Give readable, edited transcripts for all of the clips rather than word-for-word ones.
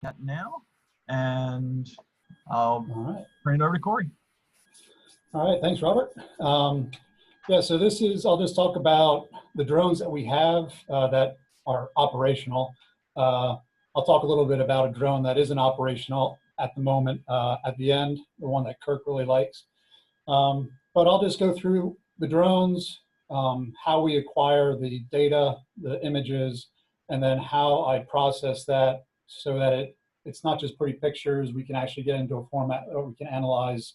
that now, and I'll turn it over to Corey. All right, thanks, Robert. Yeah, so this is, I'll just talk about the drones that we have that are operational. I'll talk a little bit about a drone that isn't operational at the moment at the end, the one that Kirk really likes. But I'll just go through the drones, how we acquire the data, the images, and then how I process that so that it's not just pretty pictures. We can actually get into a format where we can analyze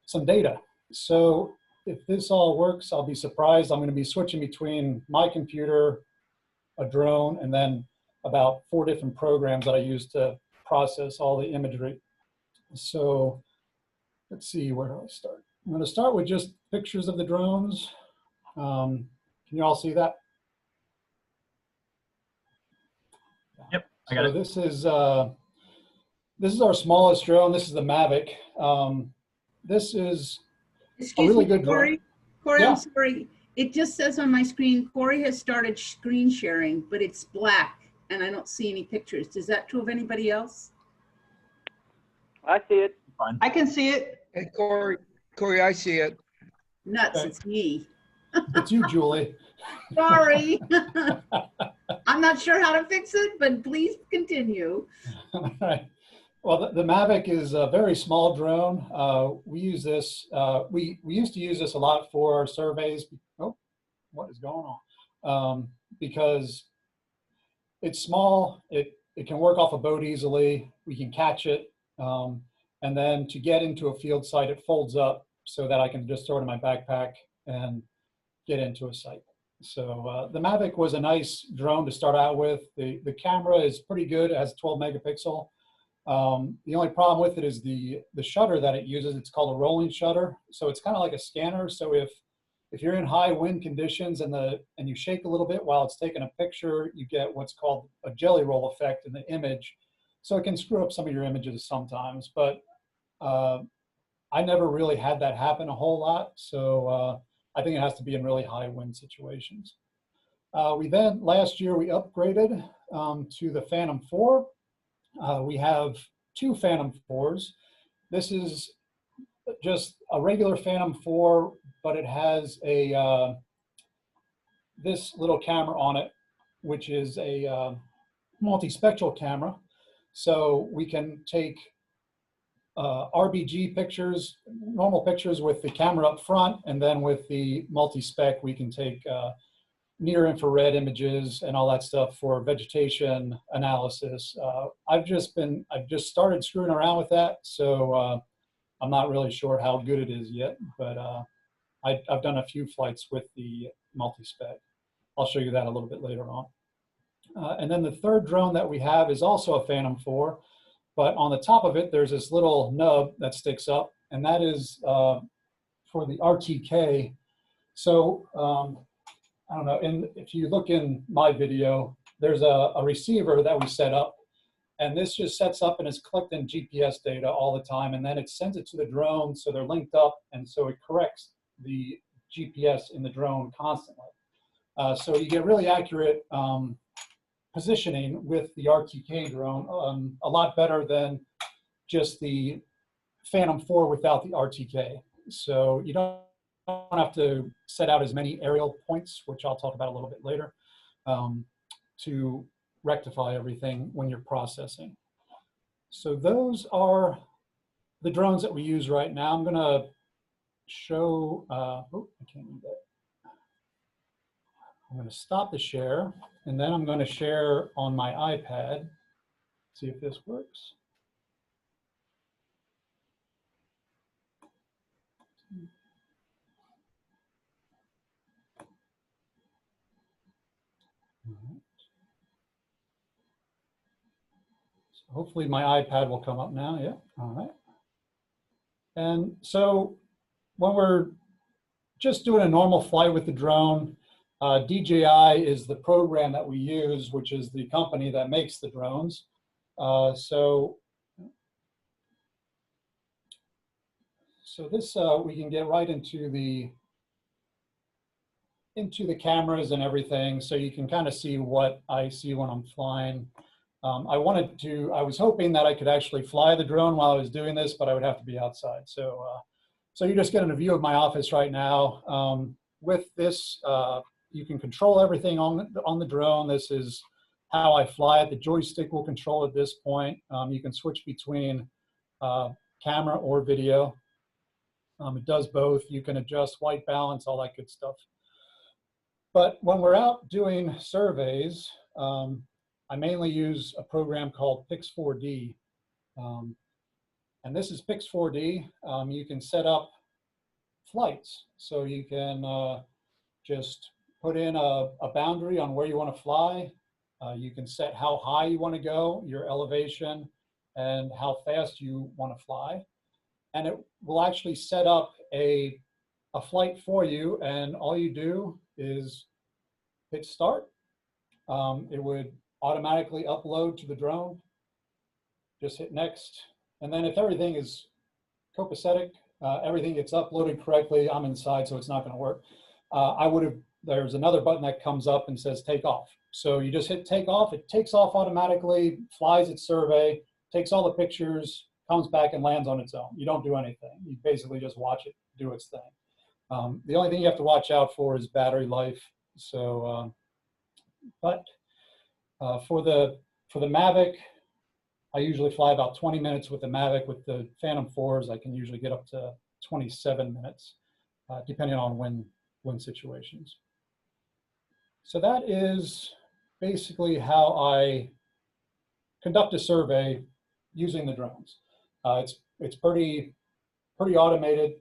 some data. So if this all works, I'll be surprised. I'm going to be switching between my computer, a drone, and then about 4 different programs that I use to process all the imagery. So let's see, where do I start? I'm going to start with just pictures of the drones. Can you all see that? Yep, I got it. This is our smallest drone. This is the Mavic. This is a really good drone. Corey, yeah. I'm sorry. It just says on my screen, Corey has started screen sharing, but it's black and I don't see any pictures. Is that true of anybody else? I see it. Fine. I can see it. Hey, Corey, I see it. Nuts, okay. It's me. It's you, Julie. Sorry. I'm not sure how to fix it, but please continue. All right. Well, the Mavic is a very small drone. We use this, we used to use this a lot for surveys. Oh, what is going on? Because it's small, it can work off a boat easily, we can catch it, and then to get into a field site, it folds up so that I can just throw it in my backpack and get into a site. So the Mavic was a nice drone to start out with. The camera is pretty good, it has 12 megapixel. The only problem with it is the shutter that it uses. It's called a rolling shutter. So it's kind of like a scanner. So if you're in high wind conditions and you shake a little bit while it's taking a picture, you get what's called a jelly roll effect in the image. So it can screw up some of your images sometimes, but I never really had that happen a whole lot. So I think it has to be in really high wind situations. Last year we upgraded to the Phantom 4. We have 2 Phantom 4s. This is just a regular Phantom 4, but it has a this little camera on it, which is a multispectral camera. So we can take RBG pictures, normal pictures with the camera up front, and then with the multispec, we can take near infrared images and all that stuff for vegetation analysis. I've just started screwing around with that, so I'm not really sure how good it is yet, but I've done a few flights with the multispec. I'll show you that a little bit later on. And then the third drone that we have is also a Phantom 4, but on the top of it, there's this little nub that sticks up, and that is for the RTK. So, I don't know, if you look in my video, there's a receiver that we set up, and this just sets up and is collecting GPS data all the time, and then it sends it to the drone, so they're linked up, and so it corrects the GPS in the drone constantly. So you get really accurate positioning with the RTK drone, a lot better than just the Phantom 4 without the RTK. So you don't have to set out as many aerial points, which I'll talk about a little bit later, to rectify everything when you're processing. So those are the drones that we use right now. I'm gonna show, oh, I can't read that. I'm gonna stop the share, and then I'm gonna share on my iPad, see if this works. Hopefully my iPad will come up now, yeah, all right. And so when we're just doing a normal flight with the drone, DJI is the program that we use, which is the company that makes the drones. So this, we can get right into the cameras and everything, so you can kind of see what I see when I'm flying. I was hoping that I could actually fly the drone while I was doing this, but I would have to be outside. So, so you're just getting a view of my office right now. With this, you can control everything on the drone. This is how I fly it. The joystick will control at this point. You can switch between camera or video. It does both. You can adjust white balance, all that good stuff. But when we're out doing surveys, I mainly use a program called Pix4D. And this is Pix4D. You can set up flights. So you can just put in a boundary on where you want to fly. You can set how high you want to go, your elevation, and how fast you want to fly. And it will actually set up a flight for you, and all you do is hit start. It would automatically upload to the drone. Just hit next. And then if everything is copacetic, everything gets uploaded correctly. I'm inside, so it's not going to work. There's another button that comes up and says take off. So you just hit take off. It takes off automatically, flies its survey, takes all the pictures, comes back and lands on its own. You don't do anything. You basically just watch it do its thing. The only thing you have to watch out for is battery life. So, for the Mavic, I usually fly about 20 minutes with the Mavic. With the Phantom 4s, I can usually get up to 27 minutes, depending on wind situations. So that is basically how I conduct a survey using the drones. It's pretty automated.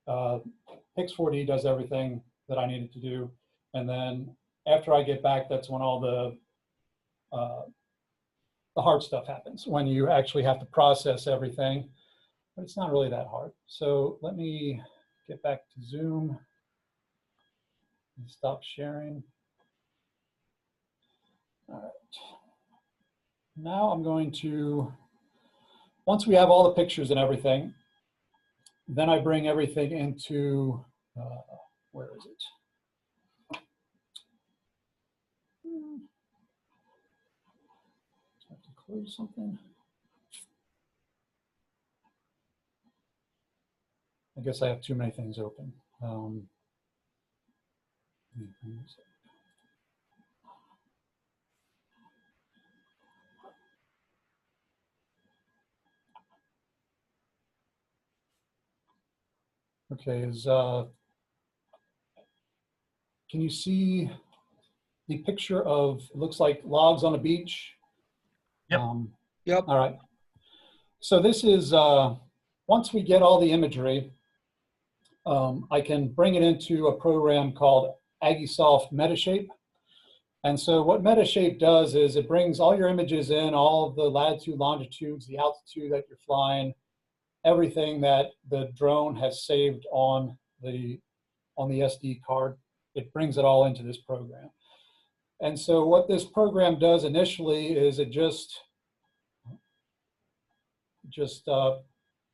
Pix4D does everything that I needed to do, and then after I get back, that's when all the hard stuff happens, when you actually have to process everything. But it's not really that hard. So let me get back to Zoom and stop sharing. All right. Now I'm going to, once we have all the pictures and everything, then I bring everything into, where is it? I have to close something. I guess I have too many things open. Okay, can you see the picture of, it looks like logs on a beach? Yep. Yep. All right. So this is, once we get all the imagery, I can bring it into a program called AggieSoft Metashape. And so what Metashape does is it brings all your images in, all of the latitude, longitudes, the altitude that you're flying, everything that the drone has saved on the SD card. It brings it all into this program. And so what this program does initially is it just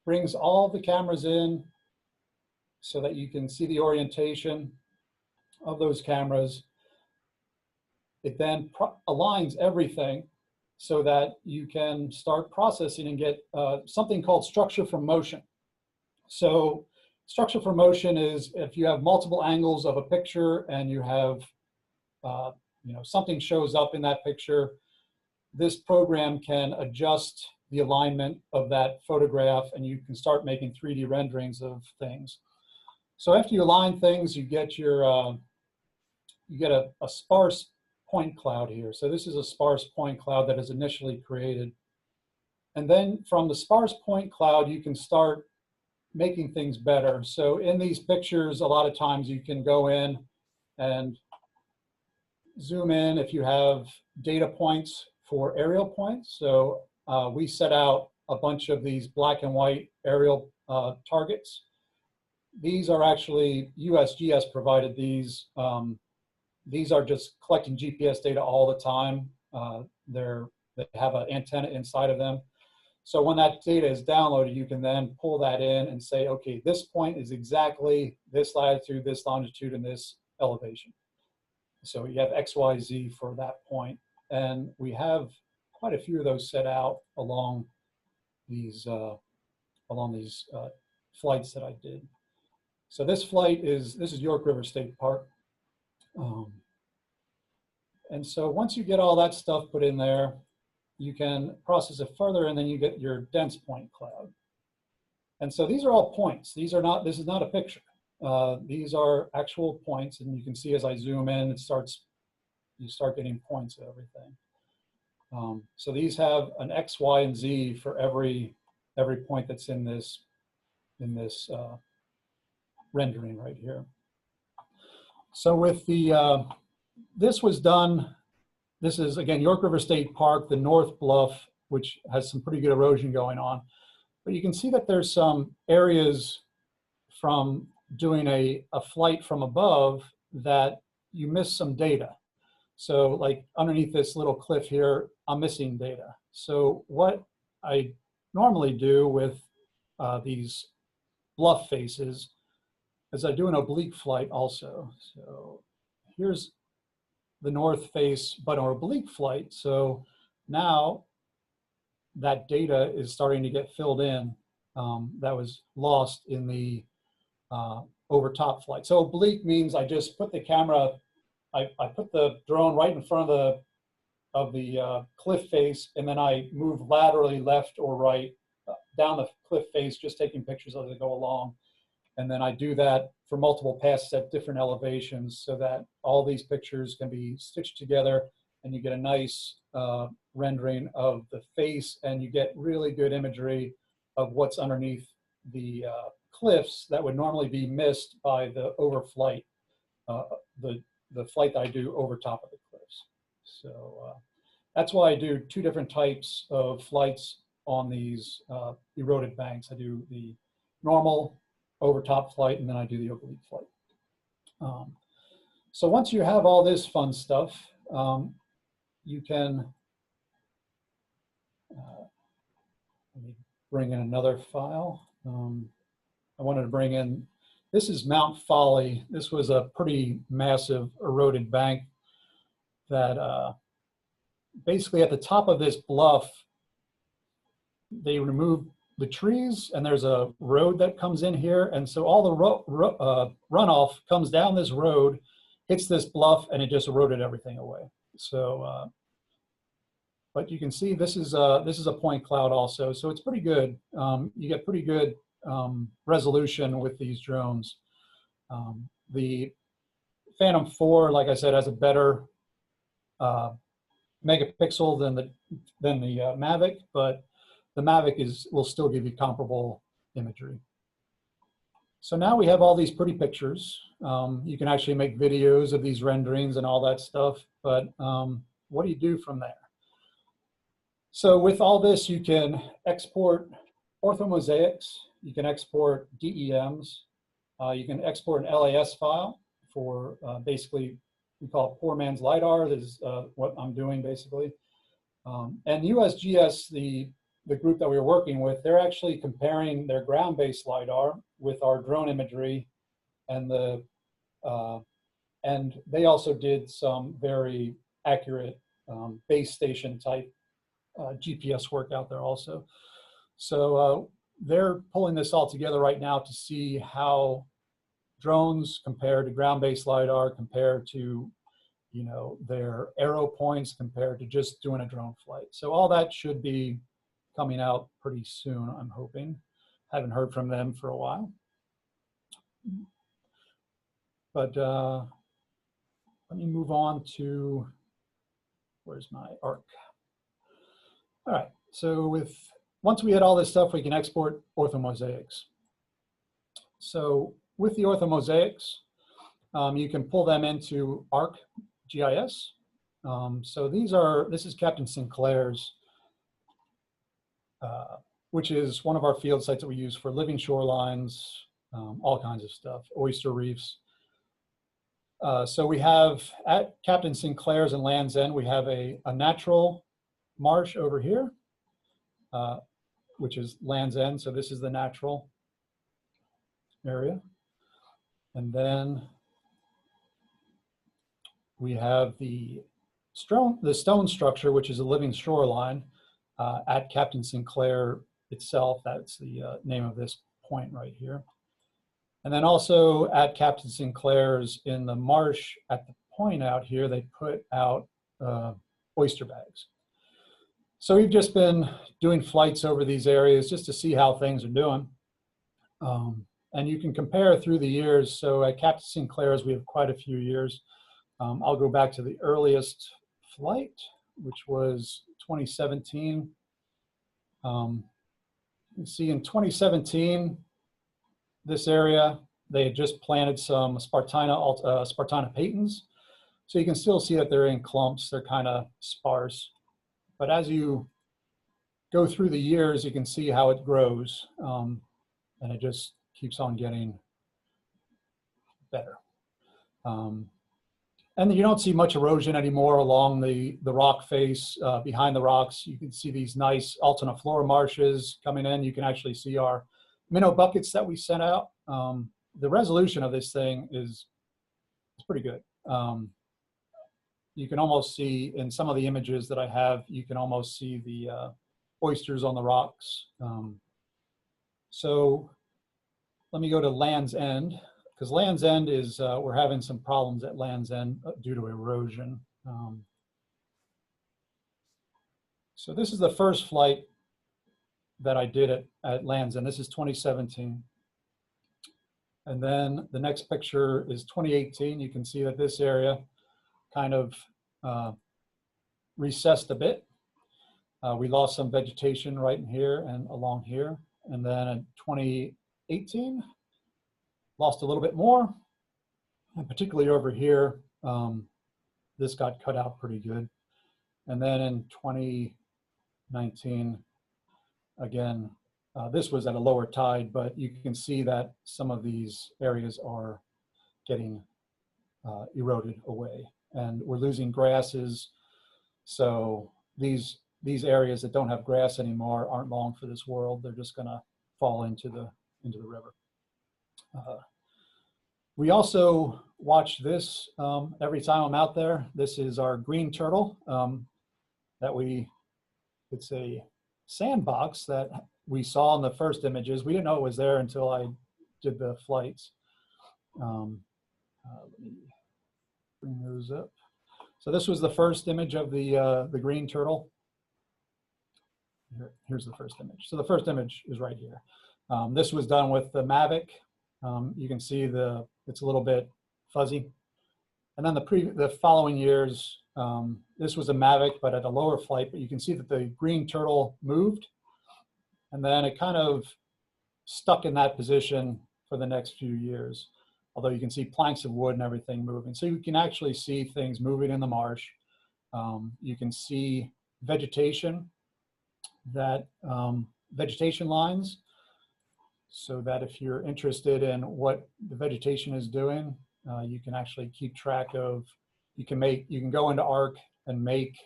brings all the cameras in so that you can see the orientation of those cameras. It then aligns everything so that you can start processing and get something called structure from motion. So structure from motion is if you have multiple angles of a picture and you have, something shows up in that picture, this program can adjust the alignment of that photograph and you can start making 3D renderings of things. So after you align things, you get your, you get a sparse point cloud here. So this is a sparse point cloud that is initially created. And then from the sparse point cloud, you can start making things better. So in these pictures, a lot of times you can go in and zoom in if you have data points for aerial points. So we set out a bunch of these black and white aerial targets. These are actually USGS provided these. These are just collecting GPS data all the time. They have an antenna inside of them. So when that data is downloaded, you can then pull that in and say, okay, this point is exactly this latitude, this longitude, and this elevation. So you have X, Y, Z for that point. And we have quite a few of those set out along these flights that I did. So this flight is, this is York River State Park. And so once you get all that stuff put in there, you can process it further, and then you get your dense point cloud. And so these are all points. These are not, this is not a picture. These are actual points, and you can see as I zoom in, it starts, you start getting points of everything. So these have an X, Y, and Z for every point that's in this rendering right here. So with the, this was done, this is again York River State Park, the North Bluff, which has some pretty good erosion going on. But you can see that there's some areas from doing a flight from above that you miss some data. So like underneath this little cliff here, I'm missing data. So what I normally do with these bluff faces is I do an oblique flight also. So here's the north face, but an oblique flight. So now that data is starting to get filled in that was lost in the over top flight. So oblique means I just put the camera, I put the drone right in front of the cliff face, and then I move laterally left or right down the cliff face, just taking pictures as I go along. And then I do that for multiple passes at different elevations so that all these pictures can be stitched together, and you get a nice rendering of the face, and you get really good imagery of what's underneath the cliffs that would normally be missed by the overflight, the flight that I do over top of the cliffs. So that's why I do two different types of flights on these eroded banks. I do the normal over top flight, and then I do the oblique flight. So once you have all this fun stuff, you can, let me bring in another file. I wanted to bring in, this is Mount Folly. This was a pretty massive eroded bank that basically at the top of this bluff, they removed the trees, and there's a road that comes in here. And so all the runoff comes down this road, hits this bluff, and it just eroded everything away. So, but you can see this is a point cloud also. So it's pretty good. You get pretty good resolution with these drones. The Phantom 4, like I said, has a better megapixel than the Mavic, but the Mavic will still give you comparable imagery. So now we have all these pretty pictures. You can actually make videos of these renderings and all that stuff, but what do you do from there? So with all this, you can export orthomosaics, you can export DEMs, you can export an LAS file for basically, we call it poor man's LiDAR. This is what I'm doing basically. And USGS, the group that we were working with, they're actually comparing their ground-based LiDAR with our drone imagery, and they also did some very accurate base station type GPS work out there also. So they're pulling this all together right now to see how drones compare to ground-based LiDAR, compared to, you know, their arrow points, compared to just doing a drone flight. So all that should be coming out pretty soon, I'm hoping. Haven't heard from them for a while. But let me move on to, where's my ARC? All right, so once we had all this stuff, we can export orthomosaics. So with the orthomosaics, you can pull them into ArcGIS. So this is Captain Sinclair's, which is one of our field sites that we use for living shorelines, all kinds of stuff, oyster reefs. So we have at Captain Sinclair's and Land's End, we have a natural marsh over here, which is Land's End. So this is the natural area. And then we have the stone structure, which is a living shoreline at Captain Sinclair itself. That's the name of this point right here. And then also at Captain Sinclair's in the marsh at the point out here, they put out oyster bags. So we've just been doing flights over these areas just to see how things are doing. And you can compare through the years. So at Captain Sinclair's, we have quite a few years. I'll go back to the earliest flight, which was 2017. You can see in 2017, this area, they had just planted some Spartina patens. So you can still see that they're in clumps. They're kind of sparse. But as you go through the years, you can see how it grows. And it just keeps on getting better. And you don't see much erosion anymore along the rock face. Behind the rocks, you can see these nice alterniflora marshes coming in. You can actually see our minnow buckets that we sent out. The resolution of this thing is pretty good. You can almost see in some of the images that I have, you can almost see the oysters on the rocks. So let me go to Land's End, because Land's End is, we're having some problems at Land's End due to erosion. So this is the first flight that I did at Land's End. This is 2017. And then the next picture is 2018. You can see that this area kind of recessed a bit. We lost some vegetation right in here and along here. And then in 2018, lost a little bit more. And particularly over here, this got cut out pretty good. And then in 2019, again, this was at a lower tide, but you can see that some of these areas are getting eroded away, and we're losing grasses. So these areas that don't have grass anymore aren't long for this world. They're just going to fall into the river. We also watch this every time I'm out there. This is our green turtle it's a sandbox that we saw in the first images. We didn't know it was there until I did the flights. Let me bring those up. So this was the first image of the green turtle. Here's the first image. So the first image is right here. This was done with the Mavic. You can see it's a little bit fuzzy. And then the following years, this was a Mavic, but at a lower flight, but you can see that the green turtle moved. And then it kind of stuck in that position for the next few years, although you can see planks of wood and everything moving. So you can actually see things moving in the marsh. You can see vegetation, vegetation lines, so that if you're interested in what the vegetation is doing, you can actually keep track of, you can go into ARC and make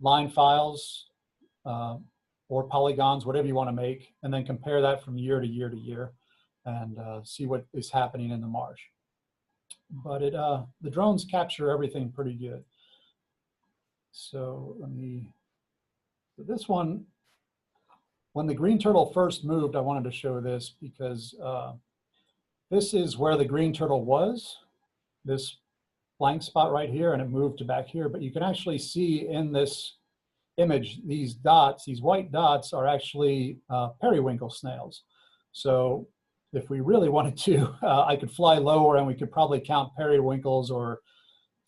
line files, or polygons, whatever you want to make, and then compare that from year to year to year and see what is happening in the marsh. But the drones capture everything pretty good. So this one, when the green turtle first moved, I wanted to show this because this is where the green turtle was, this blank spot right here, and it moved to back here. But you can actually see in this image, these dots, these white dots are actually periwinkle snails. So if we really wanted to, I could fly lower and we could probably count periwinkles or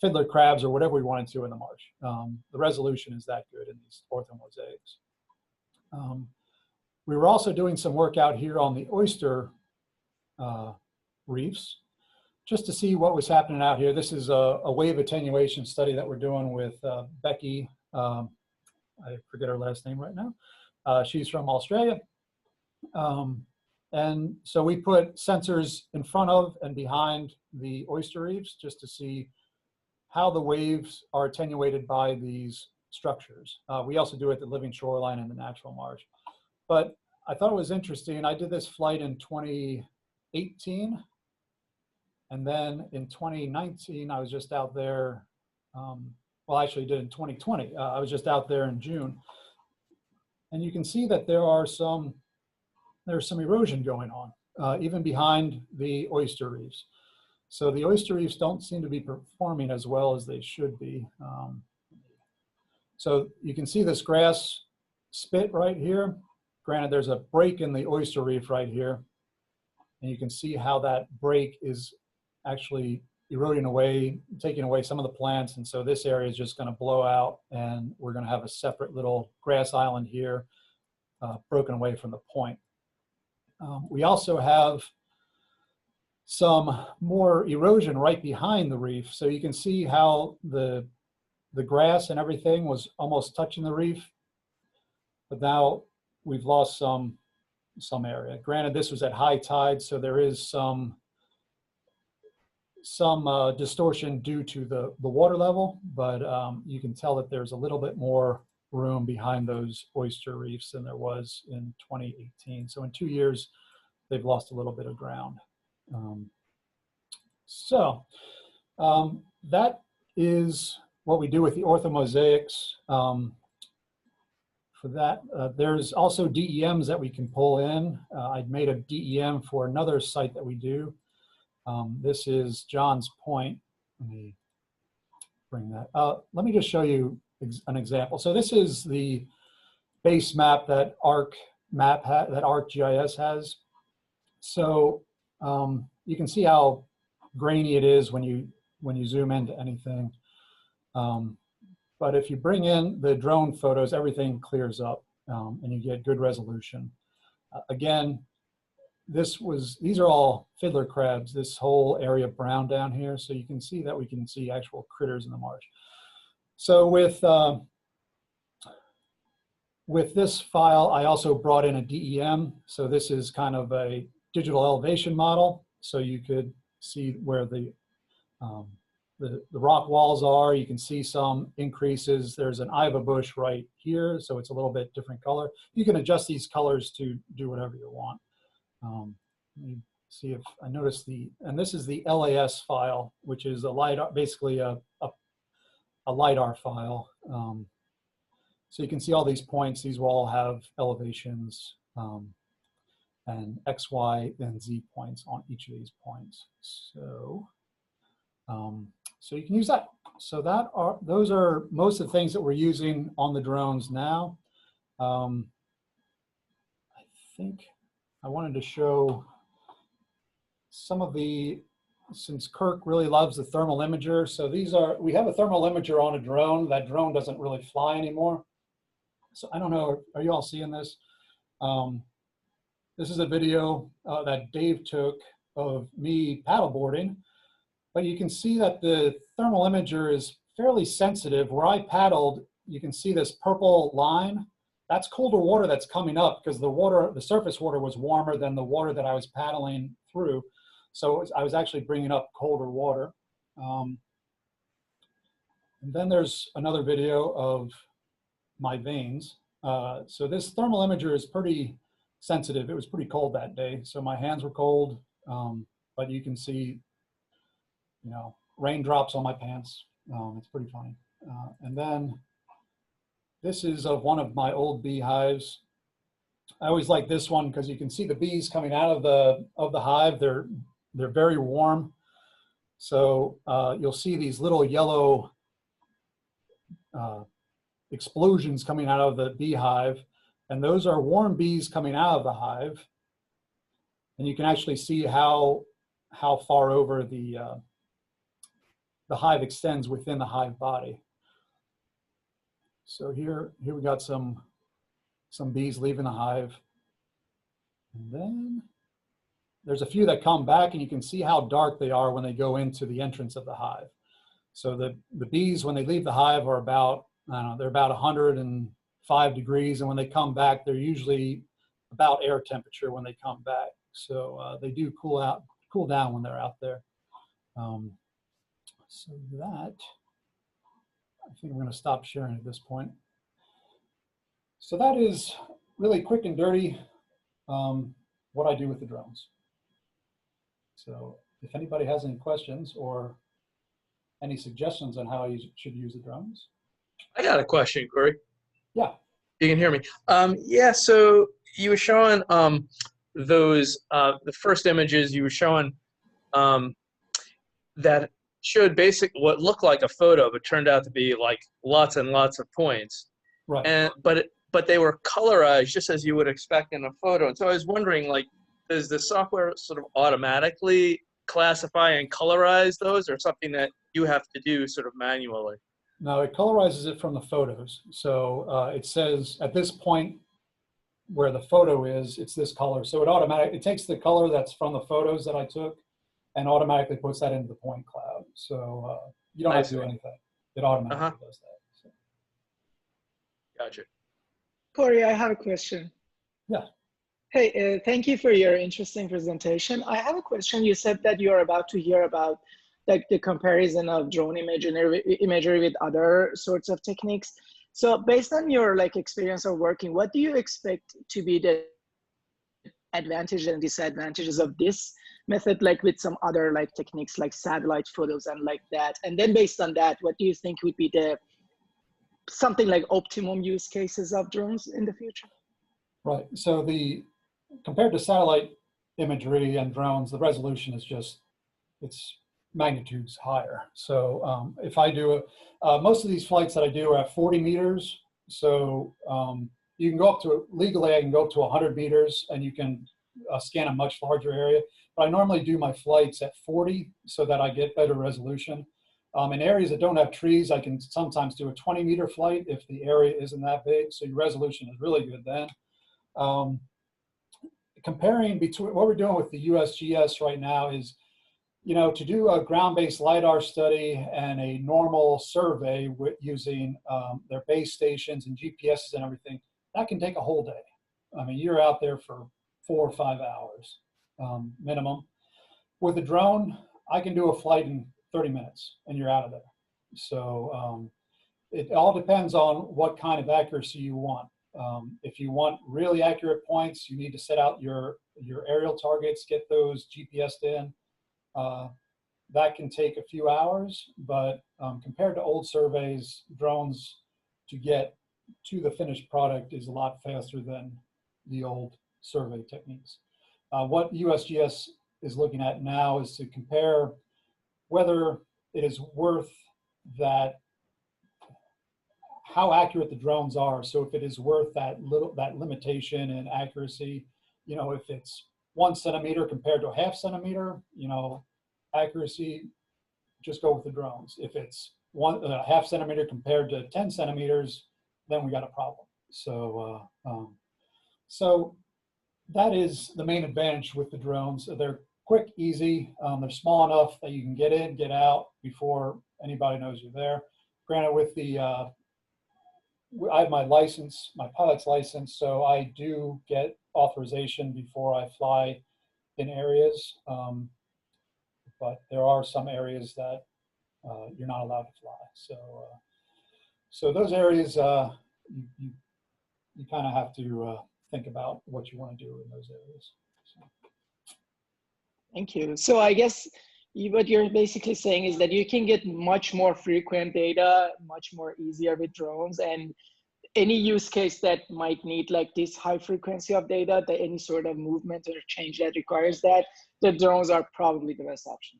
fiddler crabs or whatever we wanted to in the marsh. The resolution is that good in these orthomosaics. We were also doing some work out here on the oyster reefs, just to see what was happening out here. This is a wave attenuation study that we're doing with Becky. I forget her last name right now. She's from Australia. And so we put sensors in front of and behind the oyster reefs just to see how the waves are attenuated by these structures. We also do it at the living shoreline and the natural marsh. But I thought it was interesting. I did this flight in 2018. And then in 2019, I was just out there, well, actually did in 2020. I was just out there in June. And you can see that there's some erosion going on, even behind the oyster reefs. So the oyster reefs don't seem to be performing as well as they should be. So you can see this grass spit right here. Granted, there's a break in the oyster reef right here. And you can see how that break is actually eroding away, taking away some of the plants. And so this area is just going to blow out, and we're going to have a separate little grass island here, broken away from the point. We also have some more erosion right behind the reef. So you can see how the grass and everything was almost touching the reef, but now we've lost some area. Granted, this was at high tide, so there is some distortion due to the water level, but you can tell that there's a little bit more room behind those oyster reefs than there was in 2018. So in 2 years, they've lost a little bit of ground. That is what we do with the orthomosaics. For that, there's also DEMs that we can pull in. I'd made a DEM for another site that we do. This is John's Point. Let me bring that up. Let me just show you an example. So this is the base map that ArcGIS has. So you can see how grainy it is when you zoom into anything. But if you bring in the drone photos, everything clears up and you get good resolution. Again, these are all fiddler crabs, this whole area brown down here. So you can see that we can see actual critters in the marsh. So with this file, I also brought in a DEM. So this is kind of a digital elevation model. So you could see where the rock walls are. You can see some increases. There's an Iva bush right here, so it's a little bit different color. You can adjust these colors to do whatever you want. Let me see if I notice and this is the LAS file, which is a LiDAR, basically a LiDAR file. So you can see all these points. These will all have elevations and X, Y, and Z points on each of these points. So you can use that. So those are most of the things that we're using on the drones now. I think I wanted to show some of since Kirk really loves the thermal imager. So we have a thermal imager on a drone. That drone doesn't really fly anymore. So I don't know, are you all seeing this? This is a video that Dave took of me paddleboarding. But you can see that the thermal imager is fairly sensitive. Where I paddled, you can see this purple line. That's colder water that's coming up because the surface water was warmer than the water that I was paddling through. So I was actually bringing up colder water. And then there's another video of my veins. So this thermal imager is pretty sensitive. It was pretty cold that day. So my hands were cold, but you can see, raindrops on my pants. It's pretty funny. And then this is of one of my old beehives. I always like this one because you can see the bees coming out of the hive. They're very warm. So you'll see these little yellow explosions coming out of the beehive, and those are warm bees coming out of the hive. And you can actually see how far over the hive extends within the hive body. So here we got some bees leaving the hive. And then there's a few that come back, and you can see how dark they are when they go into the entrance of the hive. So the bees, when they leave the hive, are about, I don't know, they're about 105 degrees. And when they come back, they're usually about air temperature when they come back. So they do cool down when they're out there. So that, I think I'm going to stop sharing at this point. So that is really quick and dirty what I do with the drones. So if anybody has any questions or any suggestions on how you should use the drones? I got a question, Corey. Yeah. You can hear me. Yeah, so you were showing those, the first images you were showing that showed what looked like a photo, but turned out to be like lots and lots of points. Right. And but they were colorized just as you would expect in a photo. And so I was wondering, like, does the software sort of automatically classify and colorize those, or something that you have to do sort of manually? No, it colorizes it from the photos. So it says at this point where the photo is, it's this color. So it takes the color that's from the photos that I took and automatically puts that into the point cloud. So you don't have to do anything. It automatically does that. So. Gotcha. Corey, I have a question. Yeah. Hey, thank you for your interesting presentation. I have a question. You said that you're about to hear about like the comparison of drone imagery with other sorts of techniques. So based on your like experience of working, what do you expect to be the advantages and disadvantages of this method, like with some other like techniques like satellite photos and like that? And then based on that, what do you think would be the something like optimum use cases of drones in the future? Right. So compared to satellite imagery and drones, the resolution is just, it's magnitudes higher. So if I do most of these flights that I do are at 40 meters. So you can go up to, legally I can go up to 100 meters and you can scan a much larger area. But I normally do my flights at 40 so that I get better resolution. In areas that don't have trees, I can sometimes do a 20-meter flight if the area isn't that big. So your resolution is really good then. Comparing between what we're doing with the USGS right now is, you know, to do a ground-based LiDAR study and a normal survey with using their base stations and GPSs and everything, that can take a whole day. I mean, you're out there for 4 or 5 hours minimum. With a drone, I can do a flight in 30 minutes and you're out of there. So it all depends on what kind of accuracy you want. If you want really accurate points, you need to set out your aerial targets, get those GPSed in. That can take a few hours, but compared to old surveys, drones to get to the finished product is a lot faster than the old survey techniques. What USGS is looking at now is to compare whether it is worth that, how accurate the drones are. So if it is worth that limitation in accuracy, you know, if it's 1 centimeter compared to a ½ centimeter, you know, accuracy, just go with the drones. If it's ½ centimeter compared to 10 centimeters, then we got a problem. So, so that is the main advantage with the drones. They're quick, easy. They're small enough that you can get in, get out before anybody knows you're there. Granted, with the I have my license, my pilot's license, so I do get authorization before I fly in areas. But there are some areas that you're not allowed to fly. So, so those areas, you kind of have to think about what you want to do in those areas. So. Thank you. So I guess what you're basically saying is that you can get much more frequent data, much more easier with drones, and any use case that might need like this high frequency of data, that any sort of movement or change that requires that, the drones are probably the best option.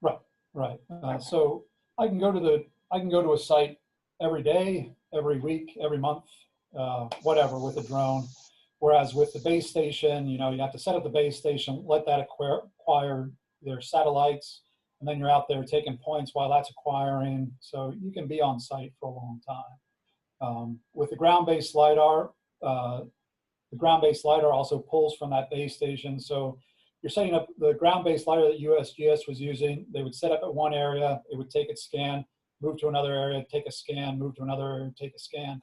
Right, right. So I can go to a site every day, every week, every month, whatever, with a drone. Whereas with the base station, you know, you have to set up the base station, let that acquire their satellites, and then you're out there taking points while that's acquiring. So you can be on site for a long time. With the ground-based LiDAR, also pulls from that base station. So you're setting up the ground-based LiDAR that USGS was using. They would set up at one area, it would take its scan, move to another area, take a scan, move to another area, take a scan.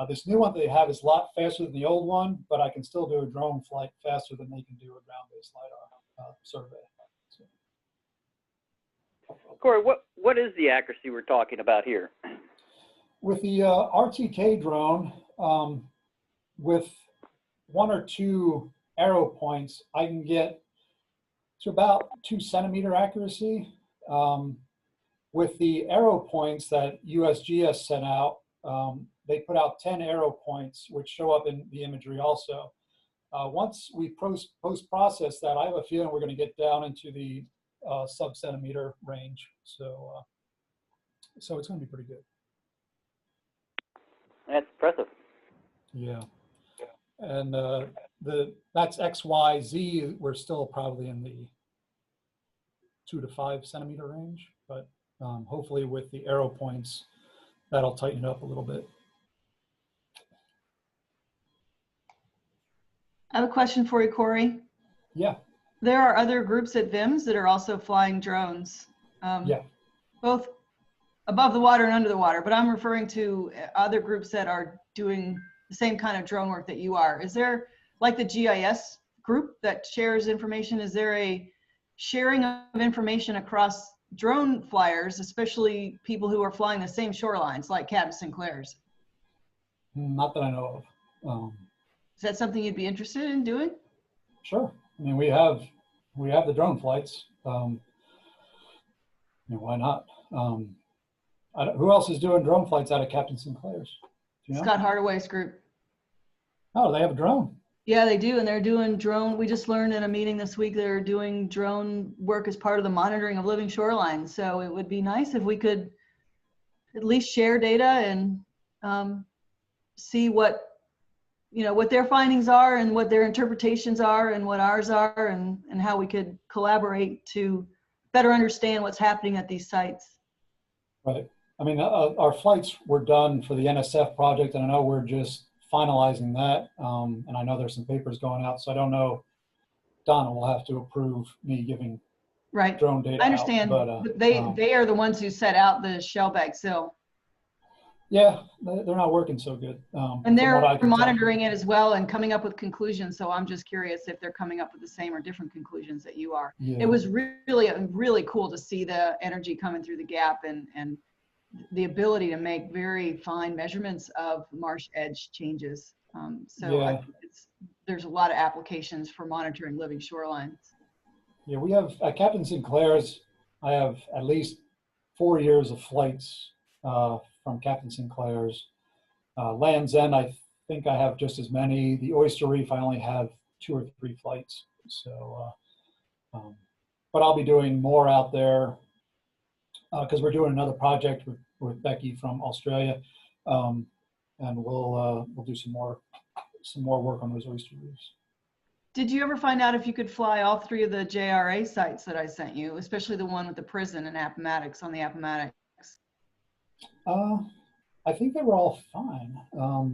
This new one that they have is a lot faster than the old one, but I can still do a drone flight faster than they can do a ground-based LiDAR survey. So. Corey, what is the accuracy we're talking about here? With the RTK drone, with 1 or 2 arrow points, I can get to about 2 centimeter accuracy. with the arrow points that USGS sent out, they put out 10 arrow points, which show up in the imagery also. Once we post-process that, I have a feeling we're going to get down into the sub-centimeter range. So it's going to be pretty good. That's impressive. Yeah. And that's X, Y, Z. We're still probably in the 2 to 5 centimeter range, but hopefully with the arrow points, that'll tighten it up a little bit. I have a question for you, Corey. Yeah. There are other groups at VIMS that are also flying drones, Yeah. both above the water and under the water, but I'm referring to other groups that are doing the same kind of drone work that you are. Is there, like the GIS group that shares information, is there a sharing of information across drone flyers, especially people who are flying the same shorelines, like Captain Sinclairs? Not that I know of. Is that something you'd be interested in doing? Sure. I mean, we have the drone flights. You know, why not? Who else is doing drone flights out of Captain Sinclair's? Do you know? Scott Hardaway's group. Oh, they have a drone. Yeah, they do, and they're doing drone. We just learned in a meeting this week they're doing drone work as part of the monitoring of living shorelines. So it would be nice if we could at least share data and see what, you know, what their findings are and what their interpretations are and what ours are, and how we could collaborate to better understand what's happening at these sites. Right. I mean, our flights were done for the NSF project, and I know we're just finalizing that. And I know there's some papers going out, so I don't know. Donna will have to approve me giving drone data. I understand. Out, but they are the ones who set out the shellback sill. Yeah, they're not working so good. And they're monitoring it as well and coming up with conclusions. So I'm just curious if they're coming up with the same or different conclusions that you are. Yeah. It was really cool to see the energy coming through the gap and the ability to make very fine measurements of marsh edge changes. So yeah. I think there's a lot of applications for monitoring living shorelines. Yeah, we have at Captain Sinclair's, I have at least 4 years of flights from Captain Sinclair's. Land's End, I think I have just as many. The Oyster Reef, I only have 2 or 3 flights. So, but I'll be doing more out there because we're doing another project with Becky from Australia, and we'll do some more work on those oyster reefs. Did you ever find out if you could fly all 3 of the JRA sites that I sent you, especially the one with the prison and Appomattox on the Appomattox? I think they were all fine. I'll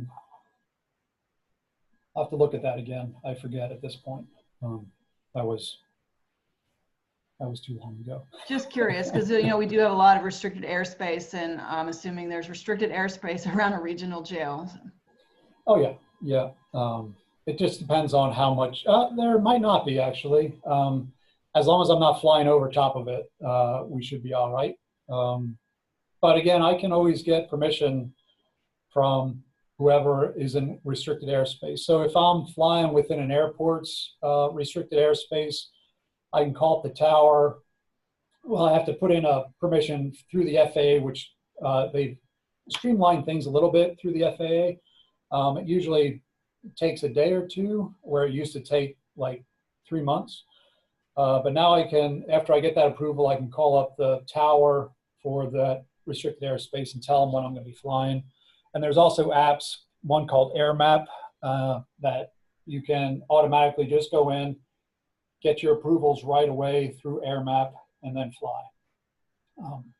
have to look at that again. I forget at this point. That was too long ago. Just curious, because you know we do have a lot of restricted airspace, and I'm assuming there's restricted airspace around a regional jail. Oh yeah, yeah. It just depends on how much. There might not be actually. As long as I'm not flying over top of it, we should be all right. But again, I can always get permission from whoever is in restricted airspace. So if I'm flying within an airport's restricted airspace, I can call up the tower. Well, I have to put in a permission through the FAA, which they've streamlined things a little bit through the FAA. It usually takes a day or 2, where it used to take like 3 months. But now I can, after I get that approval, I can call up the tower for that restricted airspace and tell them when I'm going to be flying. And there's also apps, one called AirMap, that you can automatically just go in, get your approvals right away through AirMap, and then fly.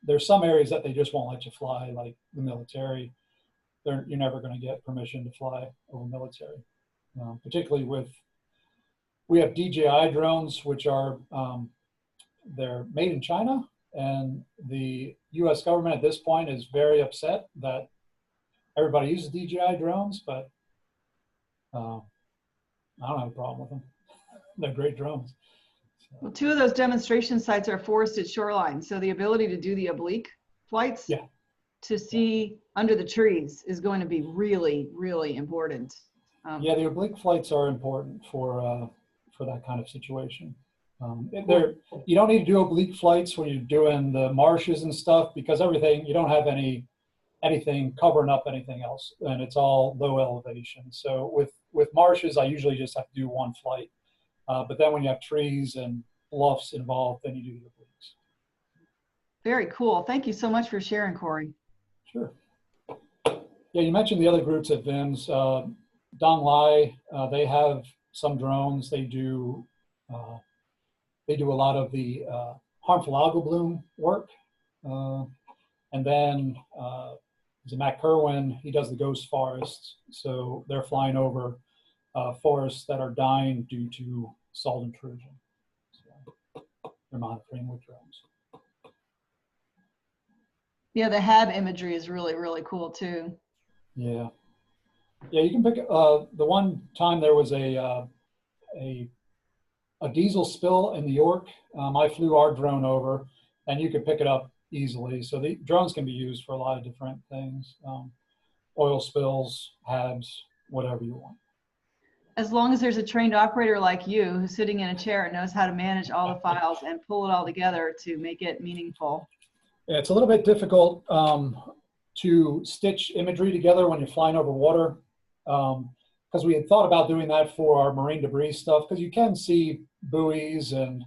There's some areas that they just won't let you fly, like the military. You're never going to get permission to fly over military, particularly we have DJI drones, which are, they're made in China, and the US government at this point is very upset that everybody uses DJI drones, but I don't have a problem with them. They're great drones. So. Well, 2 of those demonstration sites are forested shoreline, so the ability to do the oblique flights to see under the trees is going to be really, really important. Yeah, the oblique flights are important for that kind of situation. You don't need to do oblique flights when you're doing the marshes and stuff, because everything, you don't have anything covering up anything else, and it's all low elevation. So with marshes, I usually just have to do one flight. But then when you have trees and bluffs involved, then you do the obliques. Very cool. Thank you so much for sharing, Corey. Sure. Yeah, you mentioned the other groups at VIMS. Dong Lai, they have some drones. They do a lot of the harmful algal bloom work. And then Matt Kerwin, he does the ghost forests. So they're flying over forests that are dying due to salt intrusion. So they're monitoring with drones. Yeah, the HAB imagery is really, really cool too. Yeah. Yeah, you can pick, the one time there was a diesel spill in New York. I flew our drone over and you could pick it up easily. So the drones can be used for a lot of different things. Oil spills, HABs, whatever you want. As long as there's a trained operator like you who's sitting in a chair and knows how to manage all the files and pull it all together to make it meaningful. Yeah, it's a little bit difficult to stitch imagery together when you're flying over water, because we had thought about doing that for our marine debris stuff, because you can see buoys, and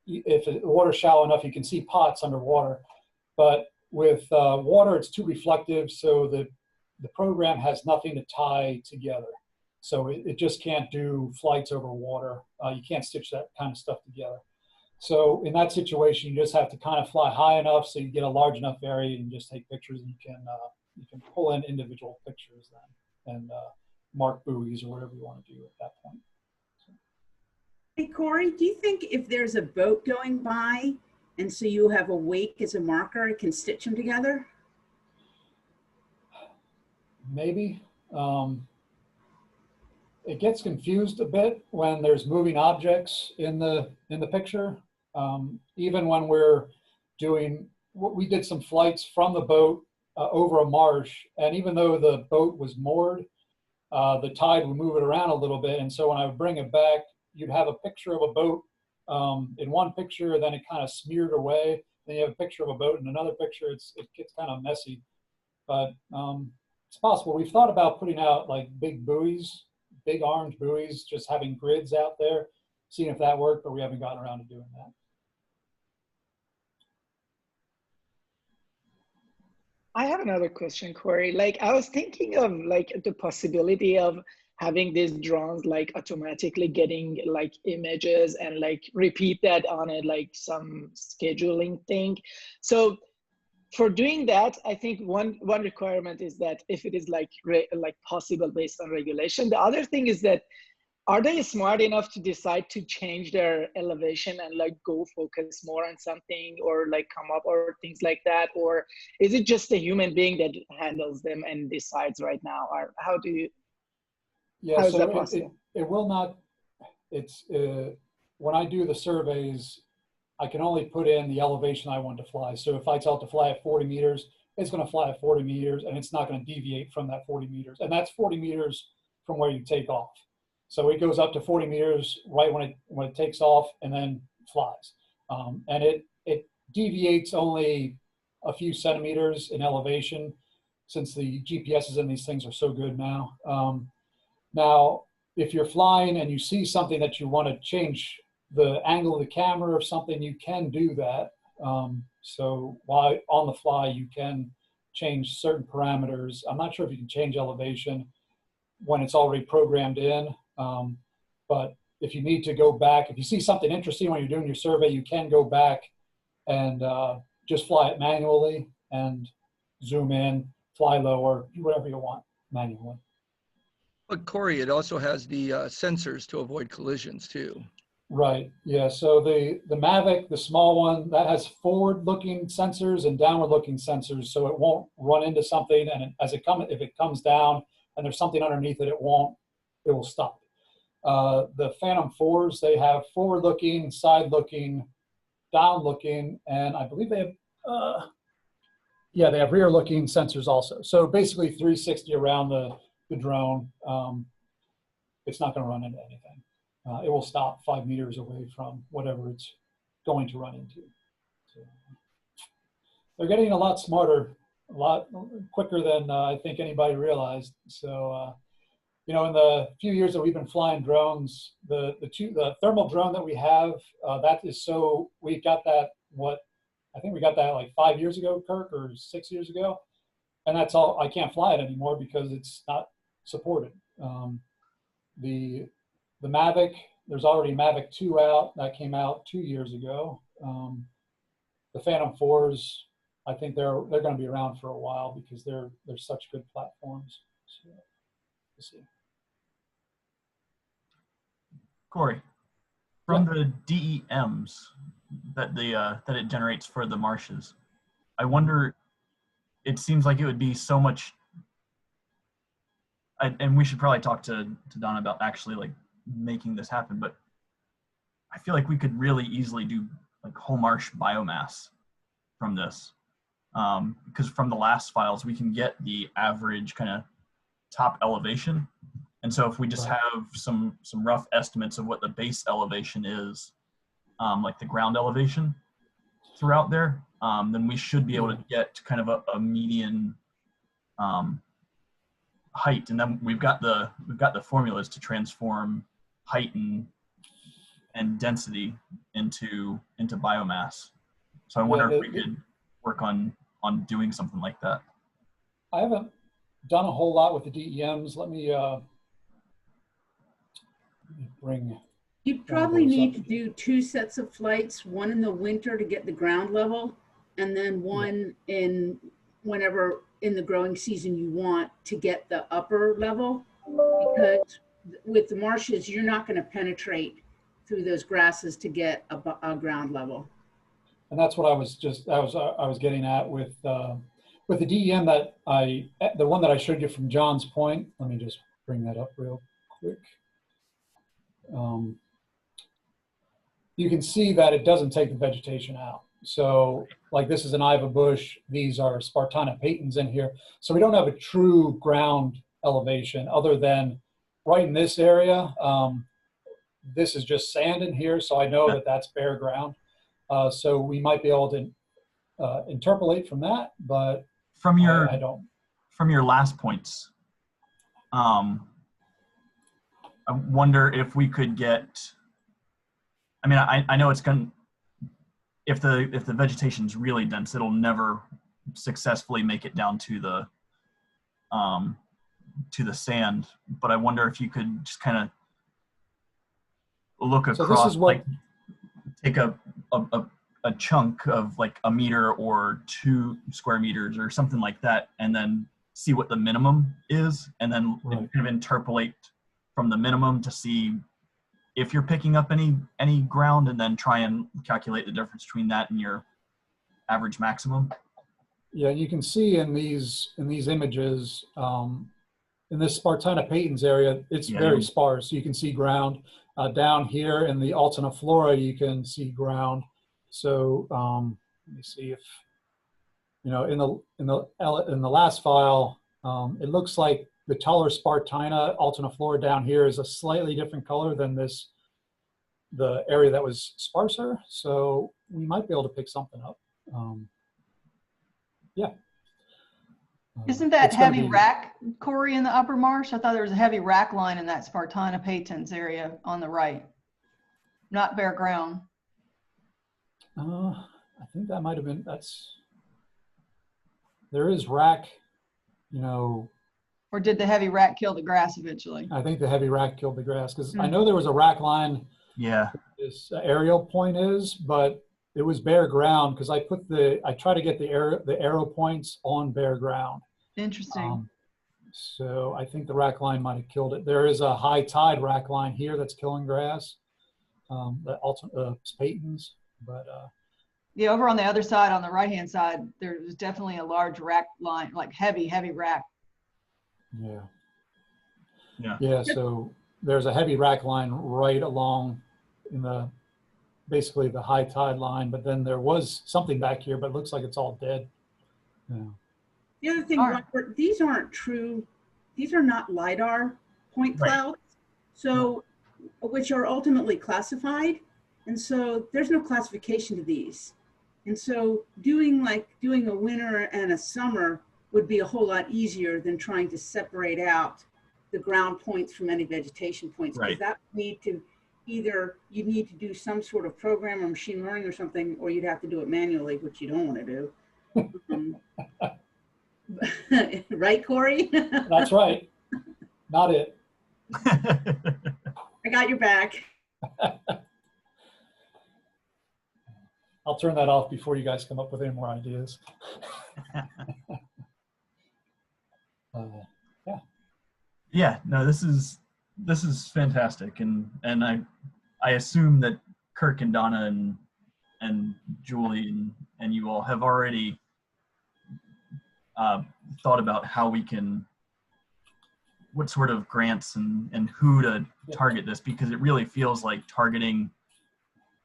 if the water's shallow enough, you can see pots underwater. But with water, it's too reflective, so the program has nothing to tie together. So it just can't do flights over water. You can't stitch that kind of stuff together. So in that situation, you just have to kind of fly high enough so you get a large enough area and just take pictures, and you can pull in individual pictures then and mark buoys or whatever you want to do at that point. So. Hey, Corey, do you think if there's a boat going by and so you have a wake as a marker, it can stitch them together? Maybe. It gets confused a bit when there's moving objects in the picture. Even when we're doing, we did some flights from the boat over a marsh, and even though the boat was moored, the tide would move it around a little bit, and so when I would bring it back, you'd have a picture of a boat in one picture, then it kind of smeared away, then you have a picture of a boat in another picture. It gets kind of messy, but it's possible. We've thought about putting out like big buoys, big orange buoys, just having grids out there, seeing if that worked, but we haven't gotten around to doing that. I have another question, Corey. Like, I was thinking of like the possibility of having these drones like automatically getting like images and like repeat that on it, like some scheduling thing. So for doing that, I think one requirement is that if it is like possible based on regulation. The other thing is that, are they smart enough to decide to change their elevation and like go focus more on something or like come up or things like that? Or is it just a human being that handles them and decides right now? Or how do you, yeah, how is that possible? It will not, it's, when I do the surveys, I can only put in the elevation I want to fly. So if I tell it to fly at 40 meters, it's going to fly at 40 meters and it's not going to deviate from that 40 meters. And that's 40 meters from where you take off. So it goes up to 40 meters right when it takes off and then flies. And it deviates only a few centimeters in elevation, since the GPSs in these things are so good now. Now, if you're flying and you see something that you want to change the angle of the camera or something, you can do that. So while on the fly, you can change certain parameters. I'm not sure if you can change elevation when it's already programmed in. But if you need to go back, if you see something interesting when you're doing your survey, you can go back and just fly it manually and zoom in, fly lower, do whatever you want manually. But Corey, it also has the sensors to avoid collisions too. Right. Yeah. So the Mavic, the small one, that has forward-looking sensors and downward-looking sensors, so it won't run into something. And if it comes down and there's something underneath it, it will stop. The Phantom 4s, they have forward-looking, side-looking, down-looking, and I believe they have, they have rear-looking sensors also. So basically 360 around the drone. It's not going to run into anything. it will stop 5 meters away from whatever it's going to run into. So they're getting a lot smarter, a lot quicker than I think anybody realized. So, you know, in the few years that we've been flying drones, the thermal drone that we have, that is so, we got that, I think we got that like 5 years ago, Kirk, or 6 years ago. And that's all, I can't fly it anymore because it's not supported. The Mavic, there's already Mavic 2 out, that came out 2 years ago. The Phantom 4s, I think they're going to be around for a while because they're such good platforms. So, we'll see. Corey, from the DEMs that that it generates for the marshes, I wonder, it seems like it would be so much, and we should probably talk to Don about actually like making this happen, but I feel like we could really easily do like whole marsh biomass from this, because from the last files we can get the average kind of top elevation, and so if we just have some rough estimates of what the base elevation is, like the ground elevation throughout there, then we should be able to get kind of a median height, and then we've got the formulas to transform height and density into biomass. So I wonder if we could work on doing something like that. I haven't done a whole lot with the DEMs. Let me bring. You'd probably need to do 2 sets of flights, one in the winter to get the ground level, and then one in whenever in the growing season you want to get the upper level, because with the marshes, you're not going to penetrate through those grasses to get a ground level. And that's what I was getting at with the DEM that the one that I showed you from John's point. Let me just bring that up real quick. You can see that it doesn't take the vegetation out. So like this is an Iva bush, these are Spartina patens in here. So we don't have a true ground elevation other than right in this area. This is just sand in here, so I know that that's bare ground. So we might be able to interpolate from that, but from your I don't. From your last points, I wonder if we could get. I mean, I know it's going. If the vegetation is really dense, it'll never successfully make it down to the sand. But I wonder if you could just kind of look across, so this is what, like take a chunk of like a meter or 2 square meters or something like that, and then see what the minimum is, and then kind of interpolate from the minimum to see if you're picking up any ground, and then try and calculate the difference between that and your average maximum. Yeah, you can see in these images, in this Spartina patens area, it's very sparse. You can see ground. Down here in the Altiniflora, you can see ground. So let me see if, you know, in the last file, it looks like the taller Spartina Altiniflora down here is a slightly different color than the area that was sparser. So we might be able to pick something up. Yeah. Isn't that heavy rack, Corey, in the upper marsh? I thought there was a heavy rack line in that Spartina patens area on the right, not bare ground. I think that might have been, there is rack, you know. Or did the heavy rack kill the grass eventually? I think the heavy rack killed the grass, because I know there was a rack line. Yeah. This aerial point is, but it was bare ground because I try to get the arrow points on bare ground. Interesting. So I think the rack line might have killed it. There is a high tide rack line here that's killing grass, the patens, but yeah, over on the other side, on the right-hand side, there's definitely a large rack line, like heavy rack. Yeah. So there's a heavy rack line right along in basically the high tide line, but then there was something back here, but it looks like it's all dead. Yeah. The other thing, Robert, these aren't true. These are not LiDAR point clouds. So which are ultimately classified. And so there's no classification to these. And so doing a winter and a summer would be a whole lot easier than trying to separate out the ground points from any vegetation points. Right. Because that would need to either you need to do some sort of program or machine learning or something, or you'd have to do it manually, which you don't want to do. Right, Corey? That's right. Not it. I got your back. I'll turn that off before you guys come up with any more ideas. Yeah. Yeah, no, this is fantastic, and I assume that Kirk and Donna and Julie and you all have already thought about how we can, what sort of grants and who to target this, because it really feels like targeting,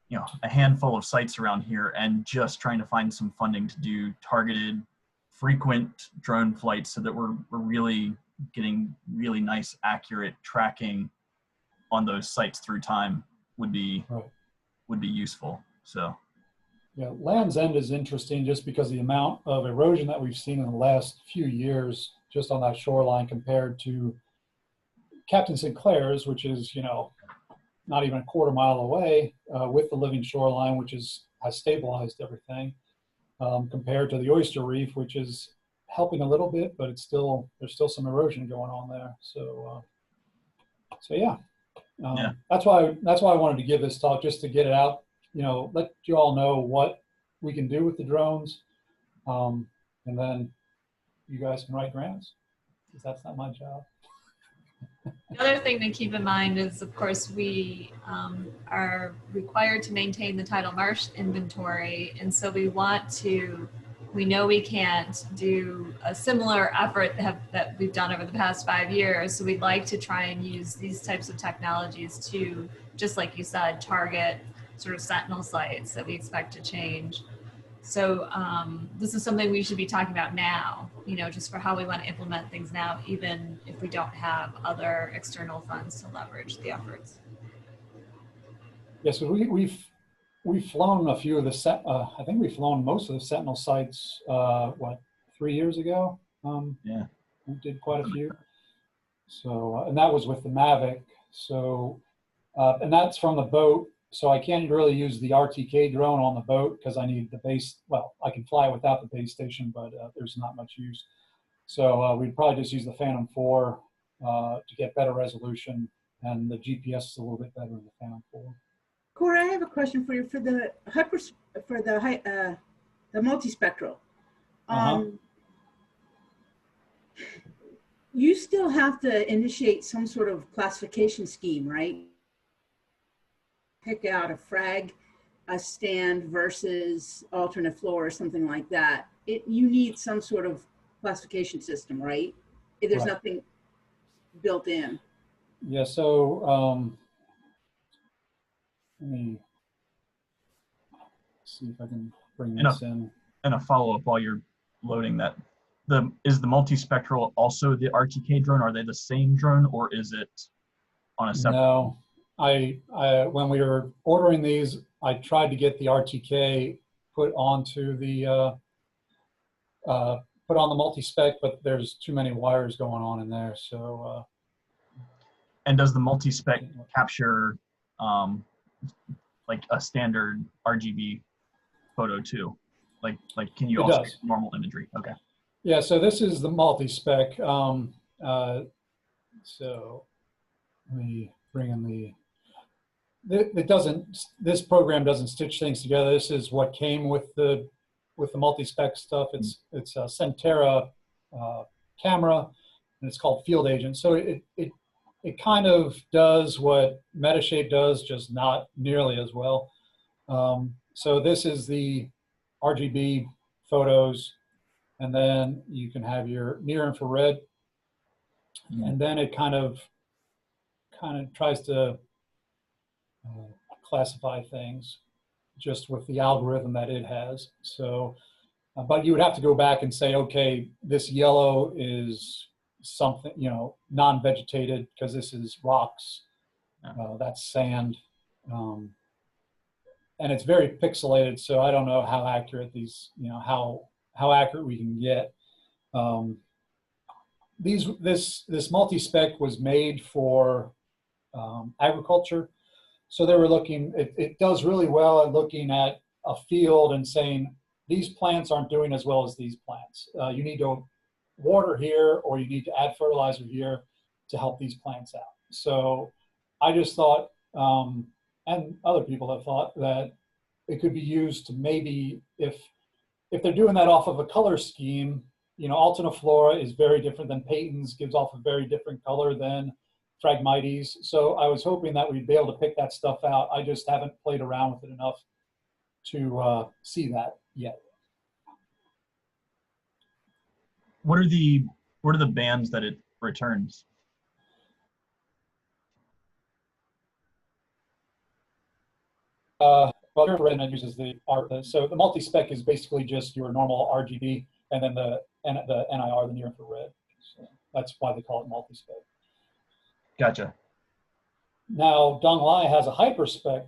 you know, a handful of sites around here and just trying to find some funding to do targeted, frequent drone flights so that we're really getting really nice, accurate tracking on those sites through time would be useful. So yeah, Land's End is interesting just because the amount of erosion that we've seen in the last few years just on that shoreline compared to Captain Sinclairs, which is, you know, not even a quarter mile away, with the living shoreline, which has stabilized everything, compared to the Oyster Reef, which is helping a little bit, but there's still some erosion going on there. So yeah. That's why I wanted to give this talk, just to get it out, you know, let you all know what we can do with the drones, and then you guys can write grants, because that's not my job. The other thing to keep in mind is, of course, we are required to maintain the tidal marsh inventory, and so we know we can't do a similar effort that we've done over the past 5 years, so we'd like to try and use these types of technologies to, just like you said, target sort of sentinel sites that we expect to change. So this is something we should be talking about now, you know, just for how we want to implement things now, even if we don't have other external funds to leverage the efforts. Yes, so we've flown a few of the I think we've flown most of the Sentinel sites, 3 years ago? yeah, we did quite a few. So, and that was with the Mavic. So, and that's from the boat. So I can't really use the RTK drone on the boat because I need the base. Well, I can fly without the base station, but there's not much use. So we'd probably just use the Phantom 4 to get better resolution, and the GPS is a little bit better in the Phantom 4. Cora, I have a question for you for the multispectral. You still have to initiate some sort of classification scheme, right? Pick out a stand versus alternate floor or something like that. You need some sort of classification system, right? There's nothing built in. Yeah, so let me see if I can bring this in. And a follow-up while you're loading that. Is the multispectral also the RTK drone? Are they the same drone, or is it on a separate? No, I when we were ordering these, I tried to get the RTK put onto the put on the multispec, but there's too many wires going on in there. So. And does the multispec capture like a standard RGB photo too? Like can you also get normal imagery? Okay. Yeah, so this is the multispec. So let me bring in this program doesn't stitch things together. This is what came with the multispec stuff. It's a Centera camera, and it's called Field Agent. So it kind of does what Metashape does, just not nearly as well. So this is the RGB photos, and then you can have your near infrared, and then it kind of tries to classify things just with the algorithm that it has. So, but you would have to go back and say, okay, this yellow is something, you know, non-vegetated because this is rocks. That's sand. And it's very pixelated, so I don't know how accurate these, how accurate we can get. This multi-spec was made for agriculture, so they were looking. It does really well at looking at a field and saying these plants aren't doing as well as these plants. You need to water here, or you need to add fertilizer here to help these plants out. So I just thought, and other people have thought, that it could be used to maybe, if they're doing that off of a color scheme, Alterniflora is very different than Peyton's, gives off a very different color than Phragmites. So I was hoping that we'd be able to pick that stuff out. I just haven't played around with it enough to see that yet. What are the bands that it returns? Well, infrared uses the so the multi-spec is basically just your normal RGB, and then the NIR, the near infrared. So that's why they call it multi-spec. Gotcha. Now, Donglai has a HyperSpec,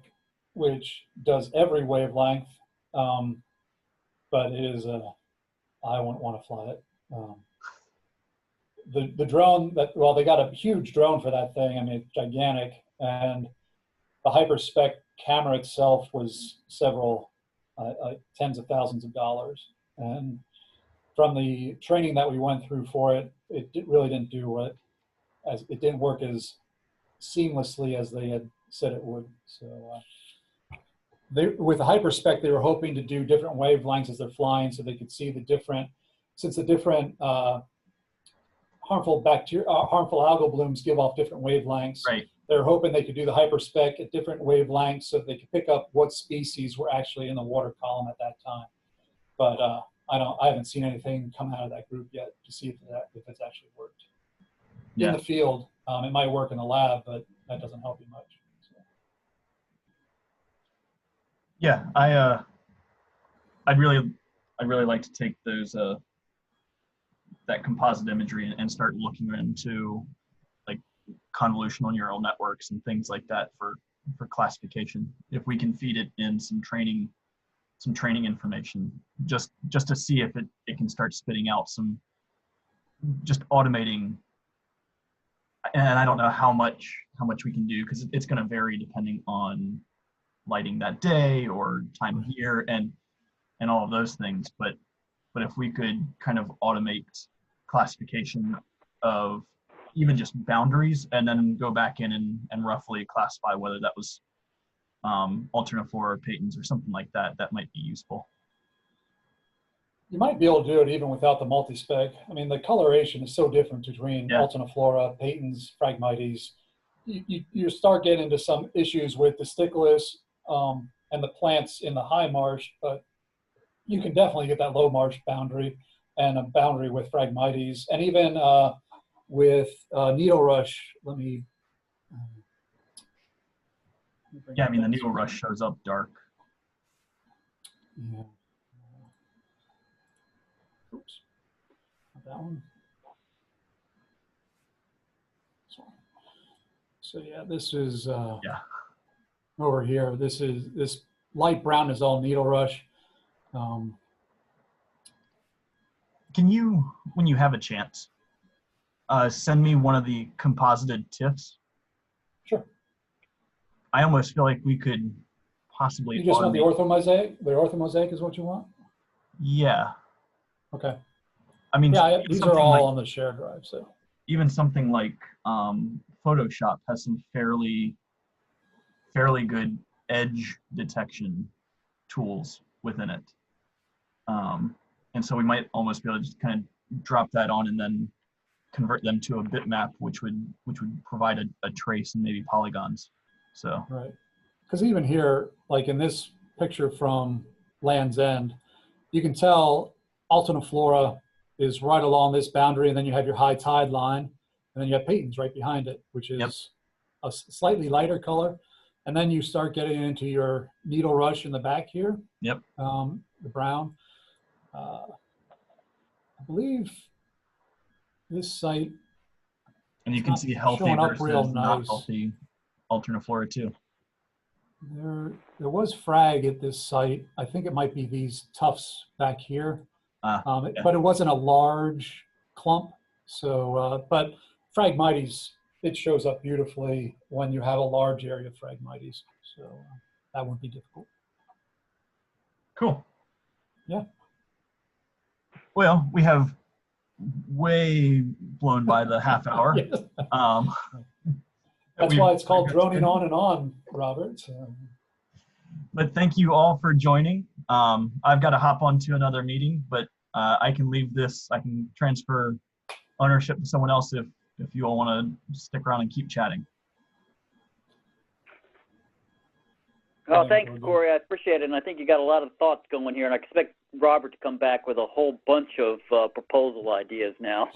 which does every wavelength, but it is I wouldn't want to fly it. The drone they got a huge drone for that thing. I mean, it's gigantic, and the HyperSpec camera itself was several tens of thousands of dollars. And from the training that we went through for it, really didn't it didn't work as seamlessly as they had said it would. So with the HyperSpec, they were hoping to do different wavelengths as they're flying, so they could see the different harmful algal blooms give off different wavelengths. Right. They're hoping they could do the HyperSpec at different wavelengths so they could pick up what species were actually in the water column at that time. But I haven't seen anything come out of that group yet to see if it's actually worked. Yeah. In the field, it might work in the lab, but that doesn't help you much. So. Yeah, I'd really like to take those that composite imagery and start looking into like convolutional neural networks and things like that for classification. If we can feed it in some training information, just to see if it can start spitting out some, just automating. And I don't know how much we can do, because it's going to vary depending on lighting that day or time of year and all of those things. But if we could kind of automate classification of even just boundaries, and then go back in and roughly classify whether that was Alterniflora or Peyton's or something like that, that might be useful. You might be able to do it even without the multi-spec. I mean, the coloration is so different between Alterniflora, Peyton's, Phragmites. You start getting into some issues with the Sticulus and the plants in the high marsh, but you can definitely get that low marsh boundary and a boundary with Phragmites, and even with needle rush. Let me yeah, I mean, the needle rush shows up dark. Yeah. Oops, not that one. So yeah, this is over here. This light brown is all needle rush. Can you, when you have a chance, send me one of the composited TIFFs? Sure. I almost feel like we could possibly. You just want the orthomosaic? The orthomosaic is what you want? Yeah. Okay. I mean, yeah, these are all on the shared drive. So even something like Photoshop has some fairly good edge detection tools within it, and so we might almost be able to just kind of drop that on and then convert them to a bitmap, which would provide a trace and maybe polygons. So right, because even here, like in this picture from Land's End, you can tell Alterniflora is right along this boundary, and then you have your high tide line, and then you have Peyton's right behind it, which is a slightly lighter color. And then you start getting into your needle rush in the back here. Yep. The brown. I believe this site. And you can see healthy versus not healthy. alterniflora too. There was frag at this site. I think it might be these tufts back here, Yeah. but it wasn't a large clump. So, but Phragmites, it shows up beautifully when you have a large area of Phragmites. So that wouldn't be difficult. Cool. Yeah. Well, we have way blown by the half hour. Yes. That's That's why it's called droning on and on, Robert. So. But thank you all for joining. I've got to hop on to another meeting, but I can leave this. I can transfer ownership to someone else if you all want to stick around and keep chatting. Well, thanks, Corey. I appreciate it. And I think you got a lot of thoughts going here. And I expect Robert to come back with a whole bunch of proposal ideas now.